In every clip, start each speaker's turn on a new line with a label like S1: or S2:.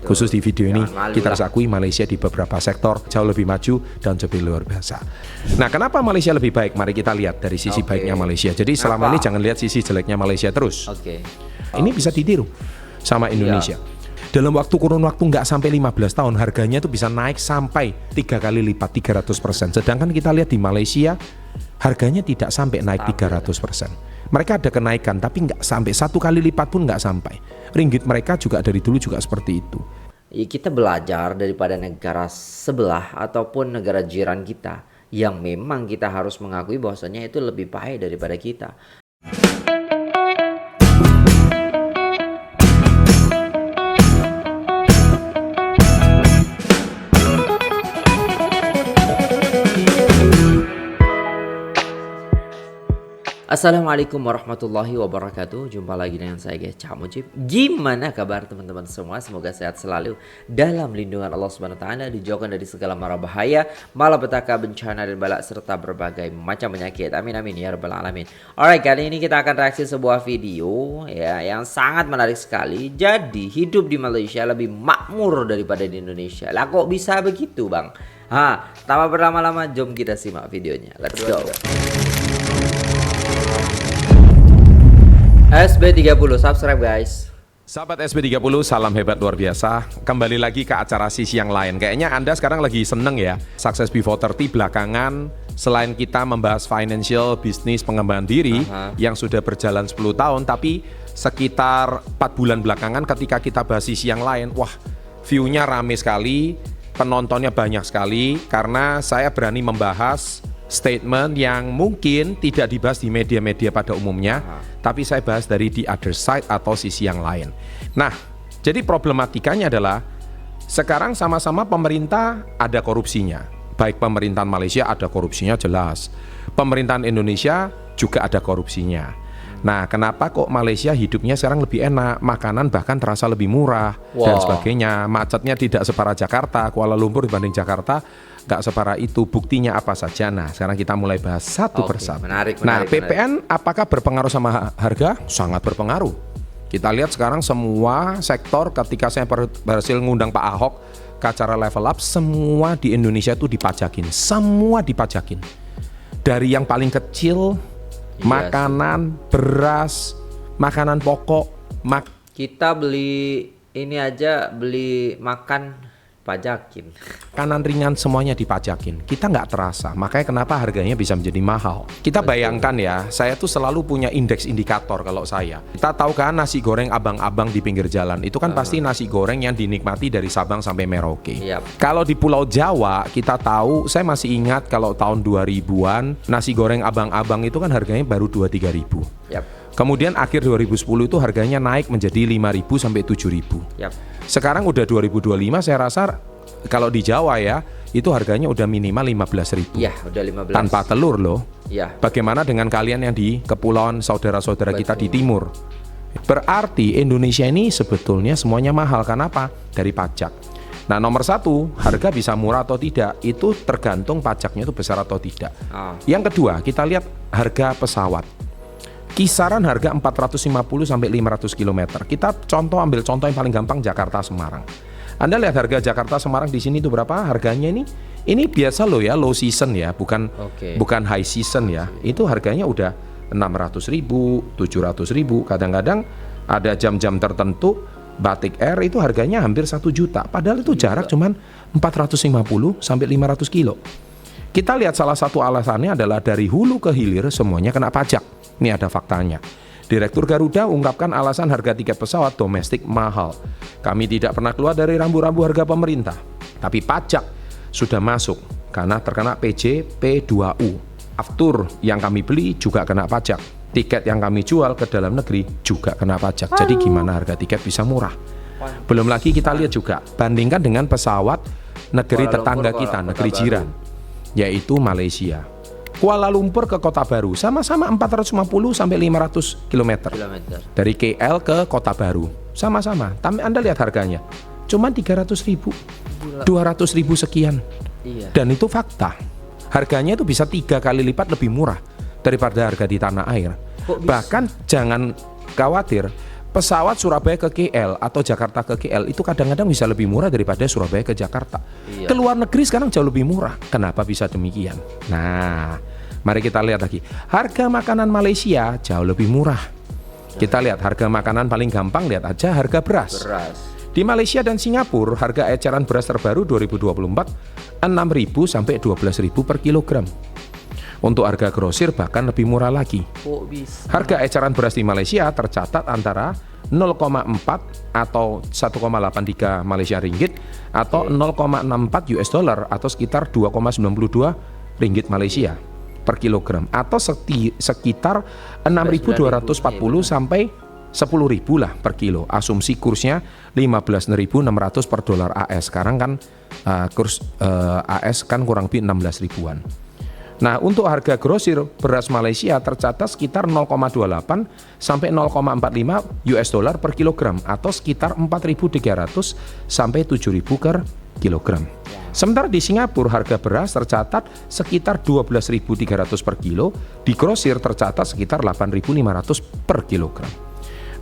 S1: Khusus di video ini kita harus
S2: lah.
S1: akui Malaysia di beberapa sektor jauh lebih maju dan lebih luar biasa. Nah, kenapa Malaysia lebih baik? Mari kita lihat dari sisi baiknya Malaysia. Jadi selama ini jangan lihat sisi jeleknya Malaysia terus. Ini bisa ditiru sama Indonesia. Dalam kurun waktu nggak sampai 15 tahun harganya itu bisa naik sampai 3 kali lipat, 300%. Sedangkan kita lihat di Malaysia harganya tidak sampai naik 300%. Mereka ada kenaikan tapi nggak sampai 1 kali lipat pun nggak sampai. Ringgit mereka juga dari dulu juga seperti itu.
S2: Kita belajar daripada negara sebelah ataupun negara jiran kita yang memang kita harus mengakui bahwasanya itu lebih baik daripada kita. Assalamualaikum warahmatullahi wabarakatuh. Jumpa lagi dengan saya guys, Cak Mujib. Gimana kabar teman-teman semua? Semoga sehat selalu dalam lindungan Allah Subhanahu wa taala, dijauhkan dari segala mara bahaya, malapetaka, bencana dan balak serta berbagai macam penyakit. Amin amin ya rabbal alamin. Alright, kali ini kita akan reaksi sebuah video ya yang sangat menarik sekali. Jadi, hidup di Malaysia lebih makmur daripada di Indonesia. Lah kok bisa begitu, Bang? Tanpa berlama-lama, jom kita simak videonya. Let's go. SB30, subscribe guys.
S1: Sahabat SB30, salam hebat luar biasa. Kembali lagi ke acara sisi yang lain. Kayaknya Anda sekarang lagi seneng ya. Success Before 30 belakangan, selain kita membahas financial, bisnis, pengembangan diri yang sudah berjalan 10 tahun, tapi sekitar 4 bulan belakangan ketika kita bahas sisi yang lain, wah, view-nya rame sekali, penontonnya banyak sekali, karena saya berani membahas statement yang mungkin tidak dibahas di media-media pada umumnya, tapi saya bahas dari the other side atau sisi yang lain. Nah, jadi problematikanya adalah sekarang sama-sama pemerintah ada korupsinya. Baik pemerintahan Malaysia ada korupsinya jelas, pemerintahan Indonesia juga ada korupsinya. Nah, kenapa kok Malaysia hidupnya sekarang lebih enak, makanan bahkan terasa lebih murah dan sebagainya, macetnya tidak separah Jakarta, Kuala Lumpur dibanding Jakarta nggak separah itu, buktinya apa saja. Nah, sekarang kita mulai bahas satu persatu. Nah, PPN apakah berpengaruh sama harga? Sangat berpengaruh. Kita lihat sekarang semua sektor, ketika saya berhasil ngundang Pak Ahok ke acara Level Up, semua di Indonesia itu dipajakin, semua dipajakin. Dari yang paling kecil, makanan, beras, makanan pokok,
S2: kita beli ini aja, beli makan pajakin,
S1: kanan ringan semuanya dipajakin. Kita nggak terasa, makanya kenapa harganya bisa menjadi mahal. Kita bayangkan ya, saya tuh selalu punya indeks indikator. Kalau saya, kita tahu kan nasi goreng abang-abang di pinggir jalan itu kan pasti nasi goreng yang dinikmati dari Sabang sampai Merauke. Kalau di Pulau Jawa kita tahu, saya masih ingat kalau tahun 2000-an nasi goreng abang-abang itu kan harganya baru 2-3 ribu. Kemudian akhir 2010 itu harganya naik menjadi 5.000 sampai 7.000. Sekarang udah 2025, saya rasa kalau di Jawa ya, itu harganya udah minimal 15.000.
S2: Udah 15.
S1: Tanpa telur loh. Bagaimana dengan kalian yang di kepulauan saudara-saudara kita di timur? Berarti Indonesia ini sebetulnya semuanya mahal. Kenapa? Dari pajak. Nah, nomor satu, harga bisa murah atau tidak, itu tergantung pajaknya itu besar atau tidak. Yang kedua, kita lihat harga pesawat. Kisaran harga 450 sampai 500 km. Kita ambil contoh yang paling gampang, Jakarta Semarang. Anda lihat harga Jakarta Semarang di sini itu berapa harganya ini? Ini biasa loh ya, low season ya, bukan high season ya. Itu harganya udah 600.000, 700.000. Kadang-kadang ada jam-jam tertentu Batik Air itu harganya hampir 1 juta. Padahal itu jarak cuman 450 sampai 500 kilo. Kita lihat salah satu alasannya adalah dari hulu ke hilir semuanya kena pajak. Ini ada faktanya. Direktur Garuda ungkapkan alasan harga tiket pesawat domestik mahal. Kami tidak pernah keluar dari rambu-rambu harga pemerintah, tapi pajak sudah masuk karena terkena PJ P2U. Aftur yang kami beli juga kena pajak. Tiket yang kami jual ke dalam negeri juga kena pajak. Jadi gimana harga tiket bisa murah? Belum lagi kita lihat juga, bandingkan dengan pesawat negeri tetangga kita, negeri jiran, yaitu Malaysia. Kuala Lumpur ke Kota Baru sama-sama 450 sampai 500 km. Dari KL ke Kota Baru sama-sama. Tapi Anda lihat harganya cuma 300.000, 200.000 sekian. Dan itu fakta. Harganya itu bisa 3 kali lipat lebih murah daripada harga di tanah air. Bahkan jangan khawatir, pesawat Surabaya ke KL atau Jakarta ke KL itu kadang-kadang bisa lebih murah daripada Surabaya ke Jakarta.
S2: Iya.
S1: Ke luar negeri sekarang jauh lebih murah. Kenapa bisa demikian? Nah, mari kita lihat lagi. Harga makanan Malaysia jauh lebih murah. Kita lihat harga makanan paling gampang, lihat aja harga beras. Di Malaysia dan Singapura, harga eceran beras terbaru 2024 6.000 sampai 12.000 per kilogram. Untuk harga grosir bahkan lebih murah lagi. Harga eceran beras di Malaysia tercatat antara 0,4 atau 1,83 Malaysia ringgit atau 0,64 US dollar atau sekitar 2,92 ringgit Malaysia per kilogram atau sekitar 6.240 sampai 10.000 lah per kilo. Asumsi kursnya 15.600 per dolar AS. Sekarang kan kurs AS kan kurang lebih 16 ribuan. Nah, untuk harga grosir beras Malaysia tercatat sekitar 0,28 sampai 0,45 US dollar per kilogram atau sekitar 4.300 sampai 7.000 per kilogram. Sementara di Singapura harga beras tercatat sekitar 12.300 per kilo, di grosir tercatat sekitar 8.500 per kilogram.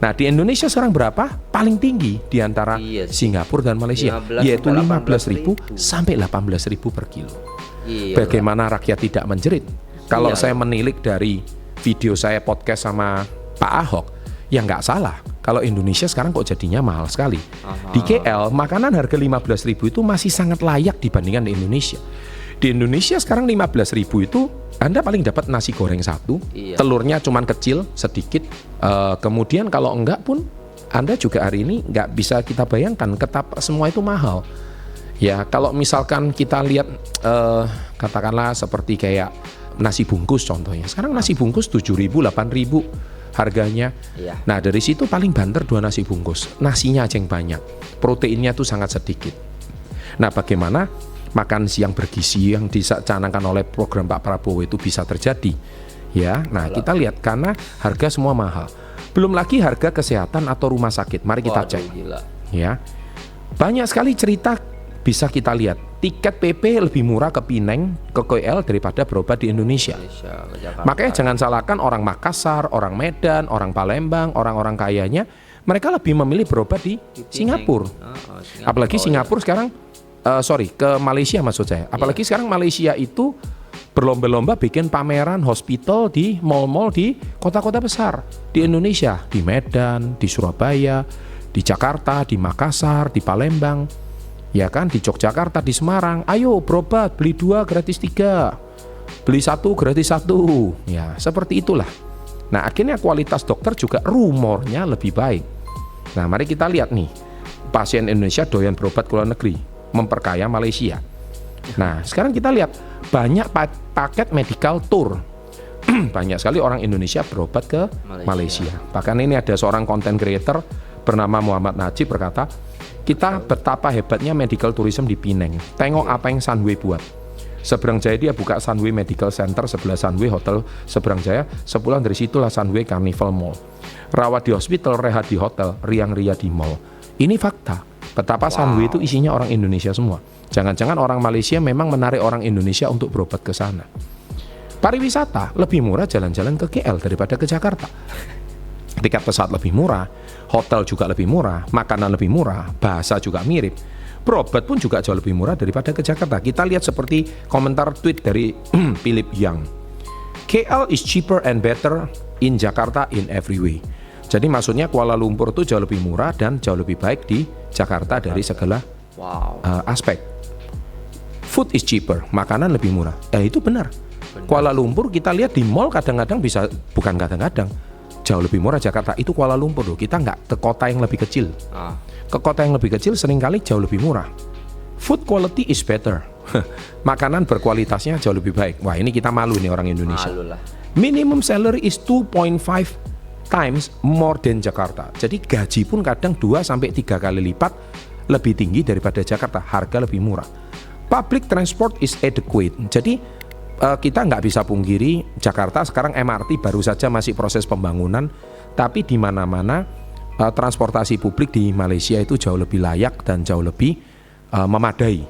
S1: Nah, di Indonesia sekarang berapa? Paling tinggi di antara Singapura dan Malaysia, yaitu 15.000 sampai 18.000 per kilo. Bagaimana rakyat tidak menjerit? Kalau saya menilik dari video saya podcast sama Pak Ahok, ya nggak salah. Kalau Indonesia sekarang kok jadinya mahal sekali. Di KL, makanan harga 15.000 itu masih sangat layak dibandingkan di Indonesia. Di Indonesia sekarang 15.000 itu Anda paling dapat nasi goreng satu, telurnya cuman kecil, sedikit. Kemudian kalau enggak pun, Anda juga hari ini nggak bisa kita bayangkan, semua itu mahal. Ya, kalau misalkan kita lihat katakanlah seperti kayak nasi bungkus contohnya. Sekarang nasi bungkus 7.000, 8.000 harganya. Nah, dari situ paling banter 2 nasi bungkus. Nasinya aja yang banyak. Proteinnya tuh sangat sedikit. Nah, bagaimana makan siang bergizi yang dicanangkan oleh program Pak Prabowo itu bisa terjadi? Ya, nah kita lihat karena harga semua mahal. Belum lagi harga kesehatan atau rumah sakit. Mari kita cek. Ya. Banyak sekali cerita bisa kita lihat, tiket PP lebih murah ke Pineng, ke KL daripada berobat di Indonesia. Makanya jangan salahkan orang Makassar, orang Medan, orang Palembang, orang-orang kayanya, mereka lebih memilih berobat di Singapura. Apalagi Singapura sekarang, ke Malaysia maksud saya. Apalagi sekarang Malaysia itu berlomba-lomba bikin pameran hospital di mall-mall di kota-kota besar. Di Indonesia, di Medan, di Surabaya, di Jakarta, di Makassar, di Palembang. Ya kan, di Yogyakarta, di Semarang, ayo berobat, beli 2 gratis 3, beli 1 gratis 1. Ya, seperti itulah. Nah, akhirnya kualitas dokter juga rumornya lebih baik. Nah, mari kita lihat nih, pasien Indonesia doyan berobat ke luar negeri, memperkaya Malaysia. Nah, sekarang kita lihat banyak paket medical tour. Banyak sekali orang Indonesia berobat ke Malaysia. Bahkan ini ada seorang content creator bernama Muhammad Najib berkata, kita betapa hebatnya medical tourism di Pineng. Tengok apa yang Sunway buat. Seberang Jaya dia buka Sunway Medical Center, sebelah Sunway Hotel Seberang Jaya. Sepulang dari situlah Sunway Carnival Mall. Rawat di hospital, rehat di hotel, riang-ria di mall. Ini fakta. Betapa Sunway itu isinya orang Indonesia semua. Jangan-jangan orang Malaysia memang menarik orang Indonesia untuk berobat ke sana. Pariwisata lebih murah jalan-jalan ke KL daripada ke Jakarta. Tiket pesawat lebih murah, hotel juga lebih murah, makanan lebih murah, bahasa juga mirip. Berobat pun juga jauh lebih murah daripada ke Jakarta. Kita lihat seperti komentar tweet dari Philip Young. KL is cheaper and better in Jakarta in every way. Jadi maksudnya Kuala Lumpur itu jauh lebih murah dan jauh lebih baik di Jakarta dari segala aspek. Food is cheaper, makanan lebih murah. Itu benar. Kuala Lumpur kita lihat di mall kadang-kadang bisa, bukan kadang-kadang, jauh lebih murah Jakarta. Itu Kuala Lumpur loh. Kita nggak ke kota yang lebih kecil. Ke kota yang lebih kecil seringkali jauh lebih murah. Food quality is better. Makanan berkualitasnya jauh lebih baik. Wah, ini kita malu nih orang Indonesia. Minimum salary is 2.5 times more than Jakarta. Jadi gaji pun kadang 2 sampai 3 kali lipat lebih tinggi daripada Jakarta. Harga lebih murah. Public transport is adequate. Jadi kita nggak bisa pungkiri Jakarta sekarang MRT baru saja masih proses pembangunan, tapi di mana-mana transportasi publik di Malaysia itu jauh lebih layak dan jauh lebih memadai.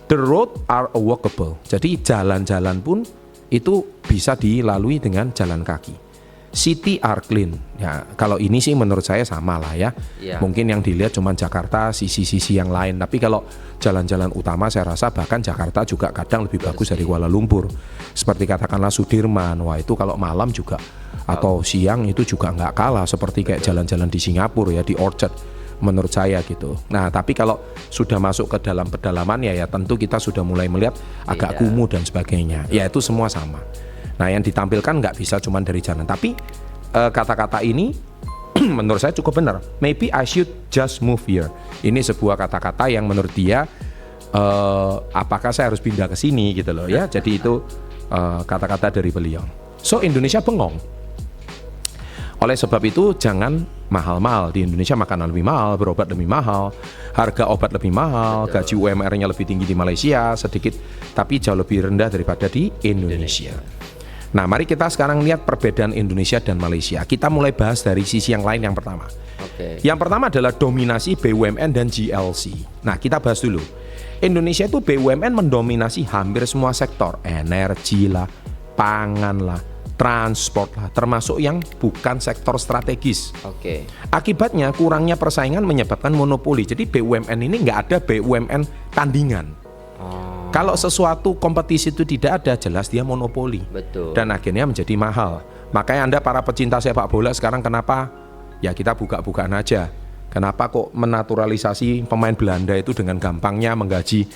S1: The road are walkable. Jadi jalan-jalan pun itu bisa dilalui dengan jalan kaki. city are clean. Ya, kalau ini sih menurut saya sama lah ya. Mungkin yang dilihat cuma Jakarta, sisi-sisi yang lain. Tapi kalau jalan-jalan utama saya rasa bahkan Jakarta juga kadang lebih bagus dari Kuala Lumpur. Seperti katakanlah Sudirman, wah itu kalau malam juga atau siang itu juga nggak kalah seperti kayak jalan-jalan di Singapura ya, di Orchard menurut saya gitu. Nah tapi kalau sudah masuk ke dalam pedalaman ya tentu kita sudah mulai melihat agak kumuh dan sebagainya. Ya itu semua sama. Nah yang ditampilkan nggak bisa cuma dari jalan. Tapi kata-kata ini menurut saya cukup benar. Maybe I should just move here. Ini sebuah kata-kata yang menurut dia apakah saya harus pindah ke sini gitu loh ya. Jadi itu kata-kata dari beliau. So Indonesia bengong. Oleh sebab itu jangan mahal-mahal. Di Indonesia makanan lebih mahal, berobat lebih mahal, harga obat lebih mahal, gaji UMR-nya lebih tinggi di Malaysia sedikit, tapi jauh lebih rendah daripada di Indonesia. Nah mari kita sekarang lihat perbedaan Indonesia dan Malaysia. Kita mulai bahas dari sisi yang lain yang pertama. Yang pertama adalah dominasi BUMN dan GLC. Nah kita bahas dulu. Indonesia itu BUMN mendominasi hampir semua sektor, energi lah, pangan lah, transport lah, termasuk yang bukan sektor strategis. Akibatnya kurangnya persaingan menyebabkan monopoli. Jadi BUMN ini nggak ada BUMN tandingan. Kalau sesuatu kompetisi itu tidak ada, jelas dia monopoli. Dan akhirnya menjadi mahal. Makanya Anda para pecinta sepak bola sekarang kenapa? Ya kita buka-bukaan aja. Kenapa kok menaturalisasi pemain Belanda itu dengan gampangnya menggaji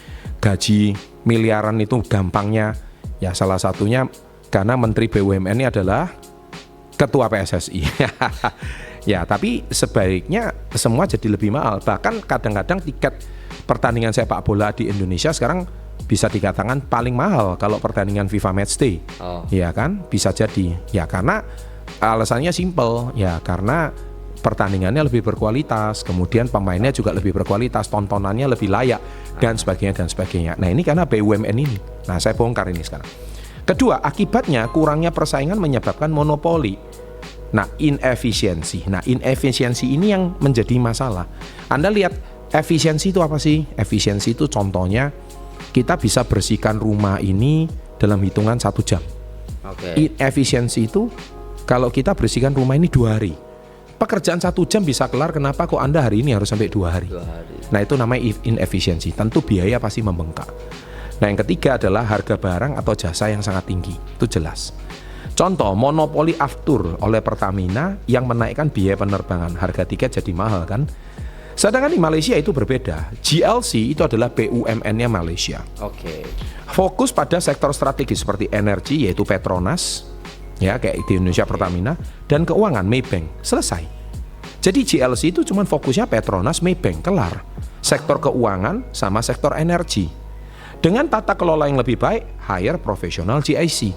S1: miliaran itu gampangnya? Ya salah satunya karena Menteri BUMN ini adalah Ketua PSSI. Ya, tapi sebaiknya semua jadi lebih mahal. Bahkan kadang-kadang tiket pertandingan sepak bola di Indonesia sekarang bisa dikatakan paling mahal kalau pertandingan FIFA Matchday. Ya kan? Bisa jadi. Ya karena alasannya simple. Ya karena pertandingannya lebih berkualitas, kemudian pemainnya juga lebih berkualitas, tontonannya lebih layak dan sebagainya. Nah, ini karena BUMN ini. Nah, saya bongkar ini sekarang. Kedua, akibatnya kurangnya persaingan menyebabkan monopoli. Nah, inefisiensi. Nah, inefisiensi ini yang menjadi masalah. Anda lihat efisiensi itu apa sih? Efisiensi itu contohnya kita bisa bersihkan rumah ini dalam hitungan 1 jam. Inefisiensi itu kalau kita bersihkan rumah ini 2 hari. Pekerjaan 1 jam bisa kelar, kenapa kok Anda hari ini harus sampai 2 hari? Nah, itu namanya inefisiensi. Tentu biaya pasti membengkak. Nah yang ketiga adalah harga barang atau jasa yang sangat tinggi. Itu jelas. Contoh monopoli aftur oleh Pertamina yang menaikkan biaya penerbangan. Harga tiket jadi mahal kan. Sedangkan di Malaysia itu berbeda. GLC itu adalah BUMN-nya Malaysia. Fokus pada sektor strategis seperti energi yaitu Petronas, ya kayak di Indonesia Pertamina, dan keuangan Maybank. Selesai. Jadi GLC itu cuma fokusnya Petronas, Maybank, kelar. Sektor keuangan sama sektor energi. Dengan tata kelola yang lebih baik, hire profesional GIC.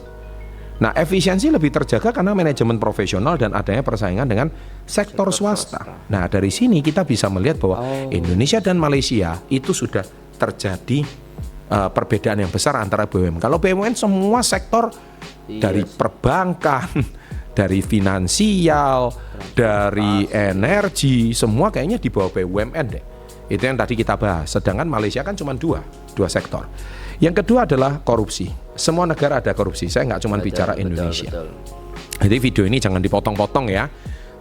S1: Nah, efisiensi lebih terjaga karena manajemen profesional dan adanya persaingan dengan sektor swasta. Nah, dari sini kita bisa melihat bahwa Indonesia dan Malaysia itu sudah terjadi perbedaan yang besar antara BUMN. Kalau BUMN semua sektor dari perbankan, dari finansial, dari energi, semua kayaknya di bawah BUMN deh. Itu yang tadi kita bahas. Sedangkan Malaysia kan cuma dua sektor. Yang kedua adalah korupsi. Semua negara ada korupsi. Saya nggak cuma bicara Indonesia. Jadi video ini jangan dipotong-potong ya.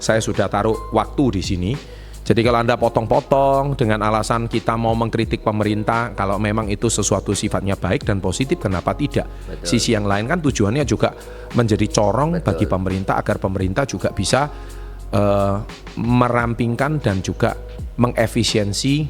S1: Saya sudah taruh waktu di sini. Jadi kalau Anda potong-potong dengan alasan kita mau mengkritik pemerintah, kalau memang itu sesuatu sifatnya baik dan positif, kenapa tidak? Sisi yang lain kan tujuannya juga menjadi corong bagi pemerintah agar pemerintah juga bisa merampingkan dan juga mengefisiensi,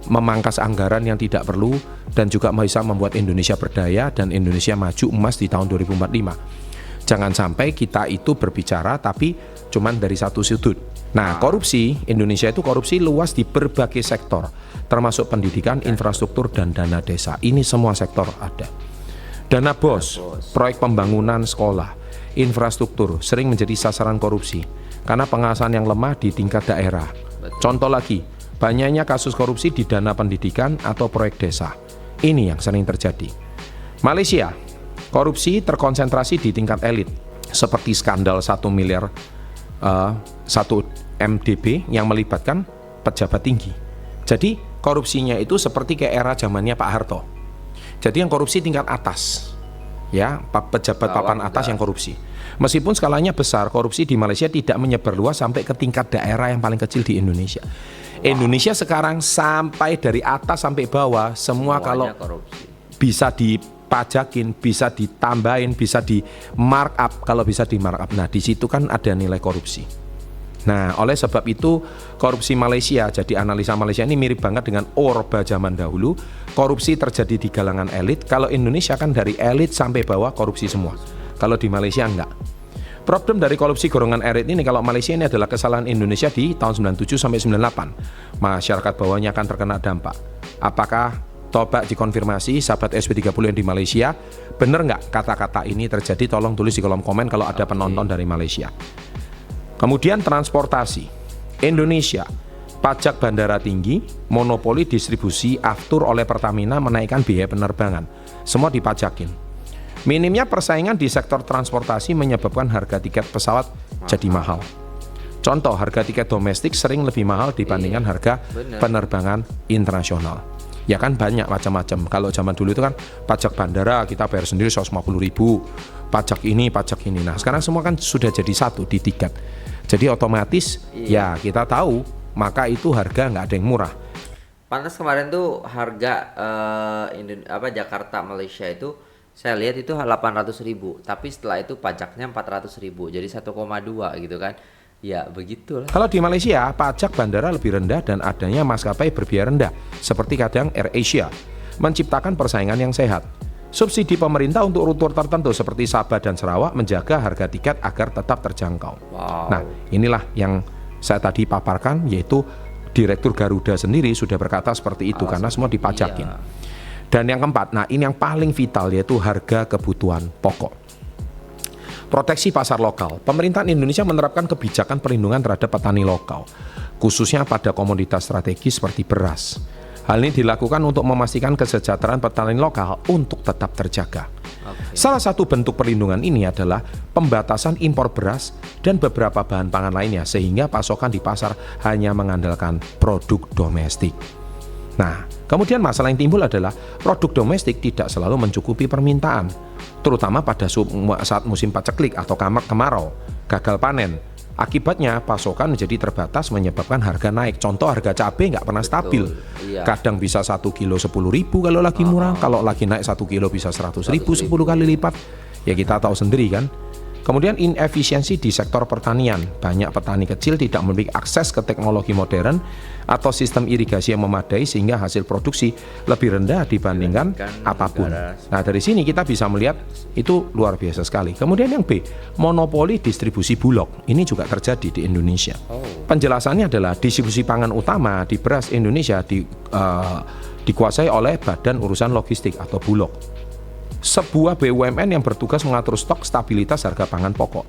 S1: memangkas anggaran yang tidak perlu, dan juga bisa membuat Indonesia berdaya dan Indonesia maju emas di tahun 2045. Jangan sampai kita itu berbicara tapi cuman dari satu sudut. Nah, korupsi, Indonesia itu korupsi luas di berbagai sektor, termasuk pendidikan, infrastruktur, dan dana desa. Ini semua sektor ada. Dana BOS, proyek pembangunan sekolah, infrastruktur sering menjadi sasaran korupsi karena pengawasan yang lemah di tingkat daerah. Contoh lagi, banyaknya kasus korupsi di dana pendidikan atau proyek desa. Ini yang sering terjadi. Malaysia, korupsi terkonsentrasi di tingkat elit, seperti skandal 1 miliar 1 MDB yang melibatkan pejabat tinggi. Jadi korupsinya itu seperti kayak era zamannya Pak Harto. Jadi yang korupsi tingkat atas. ya, pejabat papan atas yang korupsi. Meskipun skalanya besar, korupsi di Malaysia tidak menyebar luas sampai ke tingkat daerah yang paling kecil di Indonesia. Indonesia sekarang sampai dari atas sampai bawah semua kalau
S2: korupsi.
S1: Bisa dipajakin, bisa ditambahin, bisa di markup, kalau bisa di markup. Nah, di situ kan ada nilai korupsi. Nah, oleh sebab itu korupsi Malaysia, jadi analisa Malaysia ini mirip banget dengan Orba zaman dahulu. Korupsi terjadi di kalangan elit. Kalau Indonesia kan dari elit sampai bawah korupsi semua. Kalau di Malaysia enggak. Problem dari korupsi golongan elit ini, kalau Malaysia ini adalah kesalahan Indonesia di tahun 97 sampai 98. Masyarakat bawahnya akan terkena dampak. Apakah coba dikonfirmasi sahabat SP30 yang di Malaysia, benar nggak kata-kata ini terjadi? Tolong tulis di kolom komen kalau ada penonton dari Malaysia. Kemudian transportasi Indonesia, pajak bandara tinggi, monopoli distribusi aftur oleh Pertamina menaikkan biaya penerbangan, semua dipajakin. Minimnya persaingan di sektor transportasi menyebabkan harga tiket pesawat jadi mahal. Contoh, harga tiket domestik sering lebih mahal dibandingkan harga penerbangan internasional. Ya kan banyak macam-macam. Kalau zaman dulu itu kan pajak bandara kita bayar sendiri 150.000, pajak ini, pajak ini. Nah, sekarang semua kan sudah jadi satu di tiket. Jadi otomatis ya kita tahu, maka itu harga nggak ada yang murah.
S2: Pantas kemarin tuh harga Jakarta Malaysia itu saya lihat itu 800.000, tapi setelah itu pajaknya 400.000, jadi 1,2 gitu kan. Ya begitulah.
S1: Kalau di Malaysia, pajak bandara lebih rendah dan adanya maskapai berbiaya rendah, seperti kadang AirAsia, menciptakan persaingan yang sehat. Subsidi pemerintah untuk rute tertentu seperti Sabah dan Sarawak menjaga harga tiket agar tetap terjangkau.
S2: Wow.
S1: Nah, inilah yang saya tadi paparkan, yaitu Direktur Garuda sendiri sudah berkata seperti itu karena semua dipajakin. Iya. Dan yang keempat, nah ini yang paling vital, yaitu harga kebutuhan pokok. Proteksi pasar lokal. Pemerintahan Indonesia menerapkan kebijakan perlindungan terhadap petani lokal, khususnya pada komoditas strategis seperti beras. Hal ini dilakukan untuk memastikan kesejahteraan petani lokal untuk tetap terjaga. Salah satu bentuk perlindungan ini adalah pembatasan impor beras dan beberapa bahan pangan lainnya, sehingga pasokan di pasar hanya mengandalkan produk domestik. Nah, kemudian masalah yang timbul adalah produk domestik tidak selalu mencukupi permintaan, terutama pada saat musim paceklik atau kemarau, gagal panen. Akibatnya pasokan menjadi terbatas menyebabkan harga naik. Contoh, harga cabai nggak pernah stabil. Iya. Kadang bisa 1 kilo 10.000 kalau lagi murah, kalau lagi naik 1 kilo bisa 100.000, 10 kali lipat. Ya kita tahu sendiri kan. Kemudian inefisiensi di sektor pertanian. Banyak petani kecil tidak memiliki akses ke teknologi modern atau sistem irigasi yang memadai sehingga hasil produksi lebih rendah dibandingkan apapun. Nah, dari sini kita bisa melihat itu luar biasa sekali. Kemudian yang B, monopoli distribusi bulog. Ini juga terjadi di Indonesia. Penjelasannya adalah distribusi pangan utama di beras Indonesia dikuasai oleh Badan Urusan Logistik atau Bulog, sebuah BUMN yang bertugas mengatur stok stabilitas harga pangan pokok.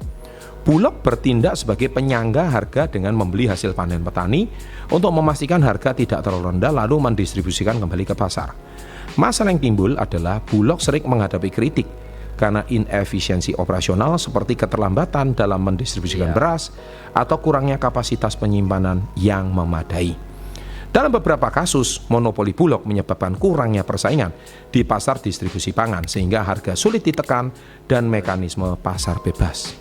S1: Bulog bertindak sebagai penyangga harga dengan membeli hasil panen petani untuk memastikan harga tidak terlalu rendah lalu mendistribusikan kembali ke pasar. Masalah yang timbul adalah Bulog sering menghadapi kritik karena inefisiensi operasional seperti keterlambatan dalam mendistribusikan beras atau kurangnya kapasitas penyimpanan yang memadai. Dalam beberapa kasus, monopoli Bulog menyebabkan kurangnya persaingan di pasar distribusi pangan sehingga harga sulit ditekan dan mekanisme pasar bebas.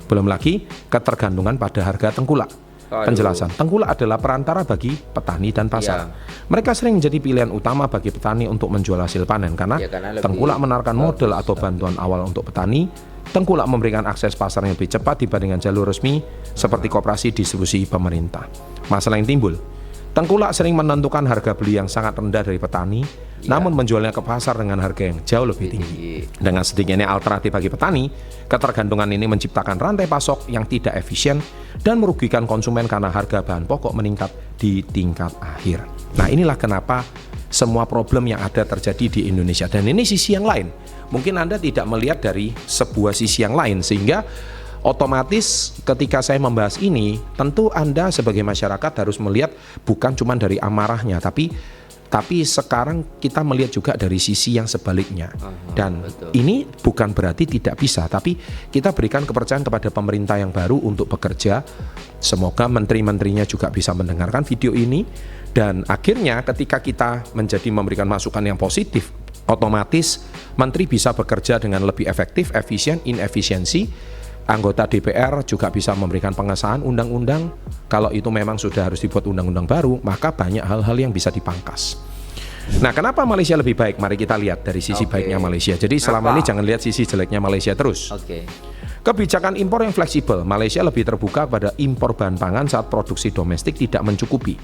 S1: Belum lagi ketergantungan pada harga tengkulak. Penjelasan, tengkulak adalah perantara bagi petani dan pasar. Mereka sering menjadi pilihan utama bagi petani untuk menjual hasil panen karena tengkulak menawarkan modal atau bantuan awal untuk petani. Tengkulak memberikan akses pasar yang lebih cepat dibandingkan jalur resmi seperti koperasi distribusi pemerintah. Masalah yang timbul, tengkulak sering menentukan harga beli yang sangat rendah dari petani, namun menjualnya ke pasar dengan harga yang jauh lebih tinggi. Dengan sedikitnya alternatif bagi petani, ketergantungan ini menciptakan rantai pasok yang tidak efisien dan merugikan konsumen karena harga bahan pokok meningkat di tingkat akhir. Nah, inilah kenapa semua problem yang ada terjadi di Indonesia. Dan ini sisi yang lain. Mungkin Anda tidak melihat dari sebuah sisi yang lain, sehingga otomatis ketika saya membahas ini, tentu Anda sebagai masyarakat harus melihat bukan cuma dari amarahnya, tapi sekarang kita melihat juga dari sisi yang sebaliknya. Dan ini bukan berarti tidak bisa, tapi kita berikan kepercayaan kepada pemerintah yang baru untuk bekerja. Semoga menteri-menterinya juga bisa mendengarkan video ini, dan akhirnya ketika kita menjadi memberikan masukan yang positif Otomatis menteri bisa bekerja dengan lebih efektif, efisien, inefisiensi. Anggota DPR juga bisa memberikan pengesahan undang-undang. Kalau itu memang sudah harus dibuat undang-undang baru, maka banyak hal-hal yang bisa dipangkas. Nah, kenapa Malaysia lebih baik? Mari kita lihat dari sisi baiknya Malaysia. Jadi selama ini jangan lihat sisi jeleknya Malaysia terus. Kebijakan impor yang fleksibel. Malaysia lebih terbuka pada impor bahan pangan saat produksi domestik tidak mencukupi.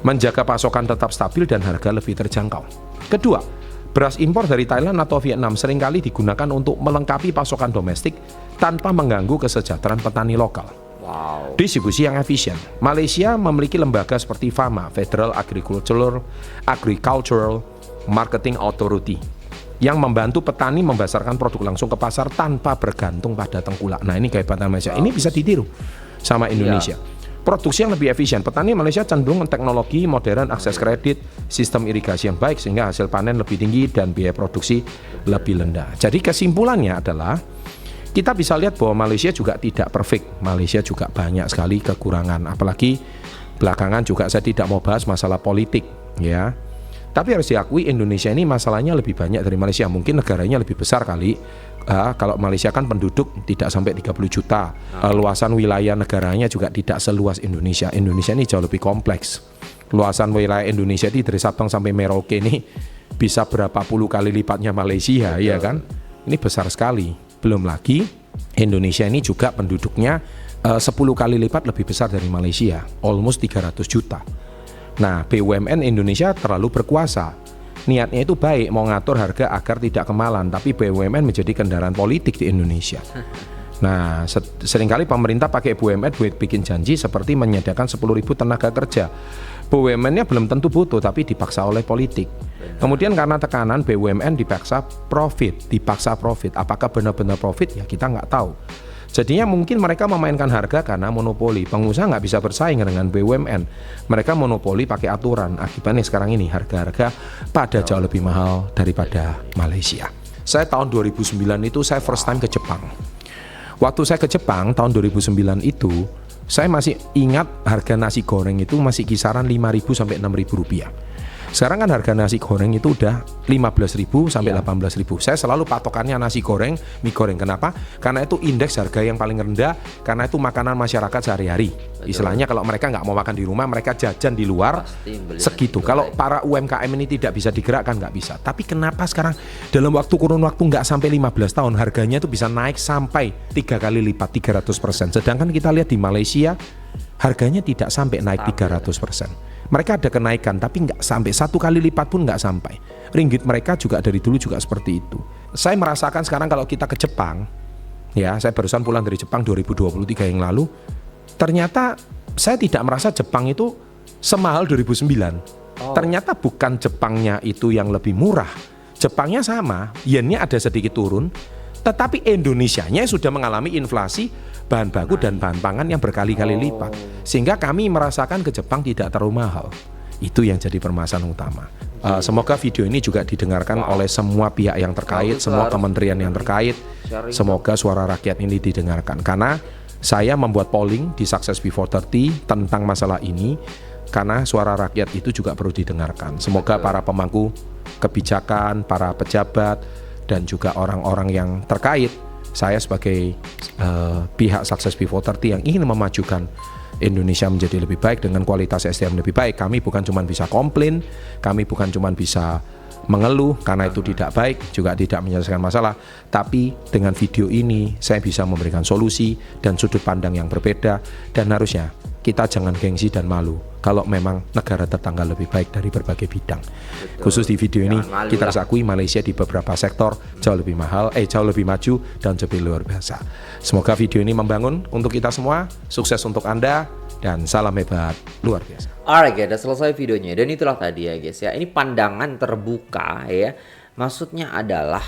S1: Menjaga pasokan tetap stabil dan harga lebih terjangkau. Kedua, beras impor dari Thailand atau Vietnam seringkali digunakan untuk melengkapi pasokan domestik tanpa mengganggu kesejahteraan petani lokal. Distribusi yang efisien. Malaysia memiliki lembaga seperti FAMA, Federal Agricultural Marketing Authority, yang membantu petani membasarkan produk langsung ke pasar tanpa bergantung pada tengkulak. Nah, ini kehebatan Malaysia. Ini bisa ditiru sama Indonesia. Produksi yang lebih efisien. Petani Malaysia cenderung teknologi modern, akses kredit, sistem irigasi yang baik sehingga hasil panen lebih tinggi dan biaya produksi lebih rendah. Jadi kesimpulannya adalah kita bisa lihat bahwa Malaysia juga tidak perfect. Malaysia juga banyak sekali kekurangan. Apalagi belakangan juga saya tidak mau bahas masalah politik, ya. Tapi harus diakui Indonesia ini masalahnya lebih banyak dari Malaysia. Mungkin negaranya lebih besar kali. Kalau Malaysia kan penduduk tidak sampai 30 juta. Luasan wilayah negaranya juga tidak seluas Indonesia. Indonesia ini jauh lebih kompleks. Luasan wilayah Indonesia itu dari Sabang sampai Merauke ini bisa berapa puluh kali lipatnya Malaysia, ya kan? Ini besar sekali. Belum lagi Indonesia ini juga penduduknya 10 kali lipat lebih besar dari Malaysia, almost 300 juta. Nah, BUMN Indonesia terlalu berkuasa. Niatnya itu baik, mau ngatur harga agar tidak kemalan, tapi BUMN menjadi kendaraan politik di Indonesia. Nah, seringkali pemerintah pakai BUMN buat bikin janji seperti menyediakan 10.000 tenaga kerja. BUMN-nya belum tentu butuh, tapi dipaksa oleh politik. Kemudian karena tekanan BUMN dipaksa profit. Apakah benar-benar profit? Ya kita nggak tahu. Jadinya mungkin mereka memainkan harga karena monopoli. Pengusaha nggak bisa bersaing dengan BUMN. Mereka monopoli pakai aturan. Akibatnya sekarang ini harga-harga pada jauh lebih mahal daripada Malaysia. Saya tahun 2009 itu saya first time ke Jepang. Waktu saya ke Jepang tahun 2009 itu, saya masih ingat harga nasi goreng itu masih kisaran 5.000 sampai 6.000 rupiah. Sekarang kan harga nasi goreng itu udah 15.000 sampai 18.000. Saya selalu patokannya nasi goreng, mie goreng. Kenapa? Karena itu indeks harga yang paling rendah, karena itu makanan masyarakat sehari-hari. Istilahnya kalau mereka nggak mau makan di rumah, mereka jajan di luar segitu. Kalau para UMKM ini tidak bisa digerakkan, nggak bisa. Tapi kenapa sekarang dalam kurun waktu nggak sampai 15 tahun harganya itu bisa naik sampai 3 kali lipat, 300%. Sedangkan kita lihat di Malaysia harganya tidak sampai naik 300%. Mereka ada kenaikan tapi nggak sampai 1 kali lipat pun nggak sampai. Ringgit mereka juga dari dulu juga seperti itu. Saya merasakan sekarang kalau kita ke Jepang, ya saya barusan pulang dari Jepang 2023 yang lalu, ternyata saya tidak merasa Jepang itu semahal 2009. Ternyata bukan Jepangnya itu yang lebih murah. Jepangnya sama, yennya ada sedikit turun, tetapi Indonesianya sudah mengalami inflasi bahan baku dan bahan pangan yang berkali-kali lipat, sehingga kami merasakan ke Jepang tidak terlalu mahal. Itu yang jadi permasalahan utama. Semoga video ini juga didengarkan oleh semua pihak yang terkait, semua kementerian yang terkait. Semoga suara rakyat ini didengarkan, karena saya membuat polling di Success Before 30 tentang masalah ini, karena suara rakyat itu juga perlu didengarkan. Semoga para pemangku kebijakan, para pejabat, dan juga orang-orang yang terkait, saya sebagai pihak Success Before 30 yang ingin memajukan Indonesia menjadi lebih baik dengan kualitas SDM lebih baik. Kami bukan cuma bisa komplain, kami bukan cuma bisa mengeluh karena itu tidak baik, juga tidak menyelesaikan masalah. Tapi dengan video ini saya bisa memberikan solusi dan sudut pandang yang berbeda, dan harusnya kita jangan gengsi dan malu kalau memang negara tetangga lebih baik dari berbagai bidang. Betul. Khusus di video ini kita harus akui Malaysia di beberapa sektor jauh lebih jauh lebih maju dan lebih luar biasa. Semoga video ini membangun untuk kita semua, sukses untuk Anda, dan salam hebat luar biasa.
S2: Alright guys, udah selesai videonya, dan itulah tadi ya guys ya. Ini pandangan terbuka ya. Maksudnya adalah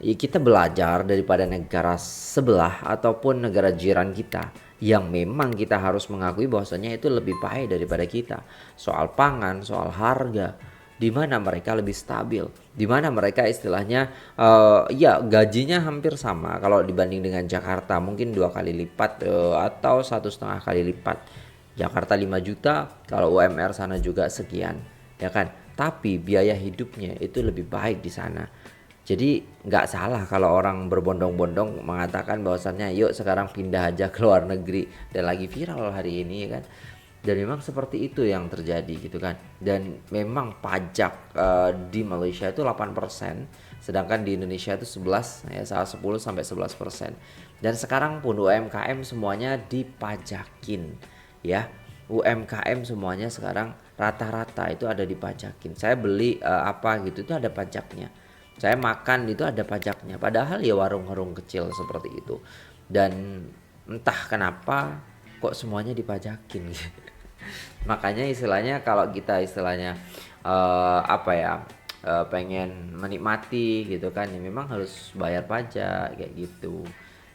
S2: ya, kita belajar daripada negara sebelah ataupun negara jiran kita yang memang kita harus mengakui bahwasanya itu lebih baik daripada kita. Soal pangan, soal harga, di mana mereka lebih stabil, di mana mereka istilahnya ya gajinya hampir sama kalau dibanding dengan Jakarta, mungkin 2 kali lipat atau 1,5 kali lipat. Jakarta 5 juta, kalau UMR sana juga sekian, ya kan? tapi biaya hidupnya itu lebih baik di sana. Jadi nggak salah kalau orang berbondong-bondong mengatakan bahwasannya yuk sekarang pindah aja ke luar negeri, dan lagi viral hari ini kan. Dan memang seperti itu yang terjadi gitu kan. Dan memang pajak di Malaysia itu 8%, sedangkan di Indonesia itu 11 ya, 10 sampai 11%. Dan sekarang pun UMKM semuanya dipajakin ya. UMKM semuanya sekarang rata-rata itu ada dipajakin. Saya beli apa gitu itu ada pajaknya. Saya makan itu ada pajaknya. Padahal ya warung-warung kecil seperti itu. Dan entah kenapa kok semuanya dipajakin. Makanya istilahnya kalau kita istilahnya pengen menikmati gitu kan, ya memang harus bayar pajak kayak gitu.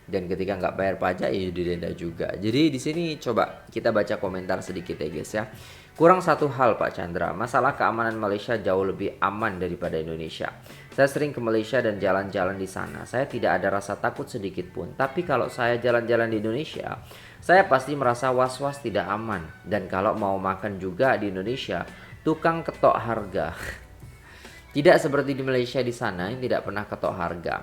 S2: Dan ketika nggak bayar pajak ya didenda juga. Jadi di sini coba kita baca komentar sedikit ya guys ya. Kurang satu hal Pak Chandra, masalah keamanan Malaysia jauh lebih aman daripada Indonesia. Saya sering ke Malaysia dan jalan-jalan di sana. Saya tidak ada rasa takut sedikit pun. Tapi kalau saya jalan-jalan di Indonesia, saya pasti merasa was-was tidak aman. Dan kalau mau makan juga di Indonesia, tukang ketok harga. Tidak seperti di Malaysia di sana yang tidak pernah ketok harga.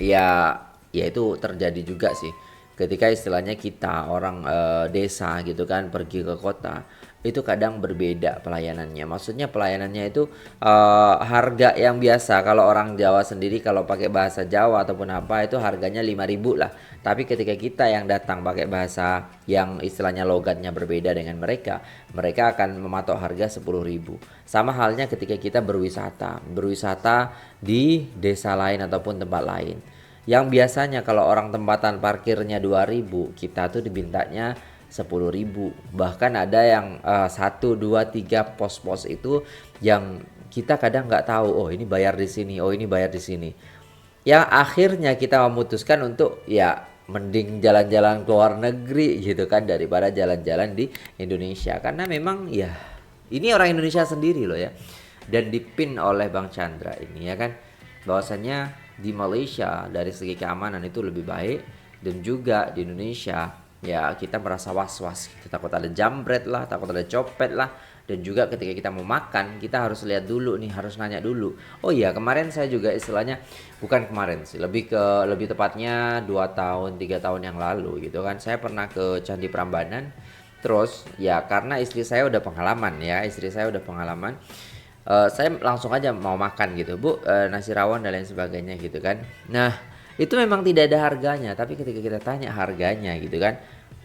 S2: Ya itu terjadi juga sih. Ketika istilahnya kita orang desa gitu kan pergi ke kota, itu kadang berbeda pelayanannya. Maksudnya pelayanannya itu harga yang biasa kalau orang Jawa sendiri kalau pakai bahasa Jawa ataupun apa itu harganya 5.000 lah. Tapi ketika kita yang datang pakai bahasa yang istilahnya logatnya berbeda dengan mereka, mereka akan mematok harga 10.000. Sama halnya ketika kita berwisata di desa lain ataupun tempat lain. Yang biasanya kalau orang tempatan parkirnya 2.000, kita tuh dimintanya 10.000. Bahkan ada yang 1, 2, 3 pos-pos itu yang kita kadang nggak tahu, oh ini bayar di sini, oh ini bayar di sini. Yang akhirnya kita memutuskan untuk ya mending jalan-jalan ke luar negeri gitu kan daripada jalan-jalan di Indonesia. Karena memang ya ini orang Indonesia sendiri loh ya. Dan dipin oleh Bang Chandra ini ya kan, bahwasannya di Malaysia dari segi keamanan itu lebih baik, dan juga di Indonesia ya kita merasa was-was, kita takut ada jambret lah, takut ada copet lah. Dan juga ketika kita mau makan kita harus lihat dulu nih, harus nanya dulu. Oh iya, kemarin saya juga istilahnya, bukan kemarin sih, lebih tepatnya 2 tahun 3 tahun yang lalu gitu kan, saya pernah ke Candi Prambanan. Terus ya karena istri saya udah pengalaman, saya langsung aja mau makan gitu, Bu, nasi rawon dan lain sebagainya gitu kan. Nah itu memang tidak ada harganya, tapi ketika kita tanya harganya gitu kan,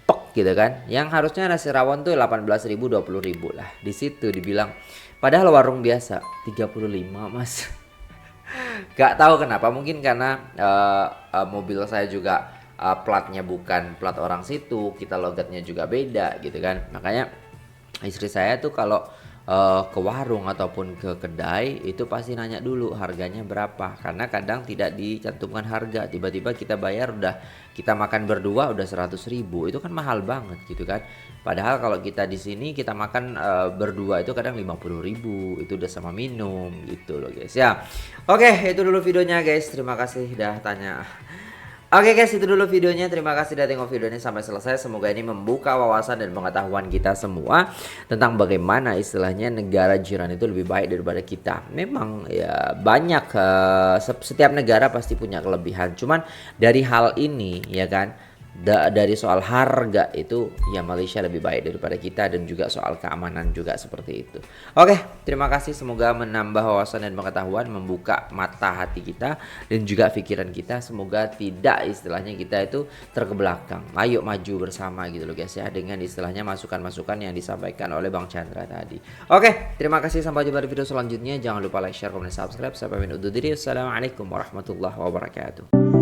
S2: pek gitu kan, yang harusnya nasi rawon tuh 18.000 20.000 lah, di situ dibilang padahal warung biasa 35 mas. Gak tahu kenapa, mungkin karena mobil saya juga platnya bukan plat orang situ, kita logatnya juga beda gitu kan. Makanya istri saya tuh kalau ke warung ataupun ke kedai itu pasti nanya dulu harganya berapa, karena kadang tidak dicantumkan harga, tiba-tiba kita bayar udah, kita makan berdua udah 100.000, itu kan mahal banget gitu kan. Padahal kalau kita di sini kita makan berdua itu kadang 50.000, itu udah sama minum gitu loh guys ya. Oke, itu dulu videonya guys, terima kasih udah tanya. Oke guys, itu dulu videonya. Terima kasih udah tengok videonya sampai selesai. Semoga ini membuka wawasan dan pengetahuan kita semua tentang bagaimana istilahnya negara jiran itu lebih baik daripada kita. Memang ya banyak, setiap negara pasti punya kelebihan. Cuman dari hal ini ya kan, dari soal harga itu ya Malaysia lebih baik daripada kita, dan juga soal keamanan juga seperti itu. Oke, terima kasih, semoga menambah wawasan dan pengetahuan, membuka mata hati kita dan juga pikiran kita. Semoga tidak istilahnya kita itu terkebelakang. Ayo maju bersama gitu loh guys ya, dengan istilahnya masukan-masukan yang disampaikan oleh Bang Chandra tadi. Oke, terima kasih, sampai jumpa di video selanjutnya. Jangan lupa like, share, komen, dan subscribe. Saya pamit undur diri. Assalamualaikum warahmatullahi wabarakatuh.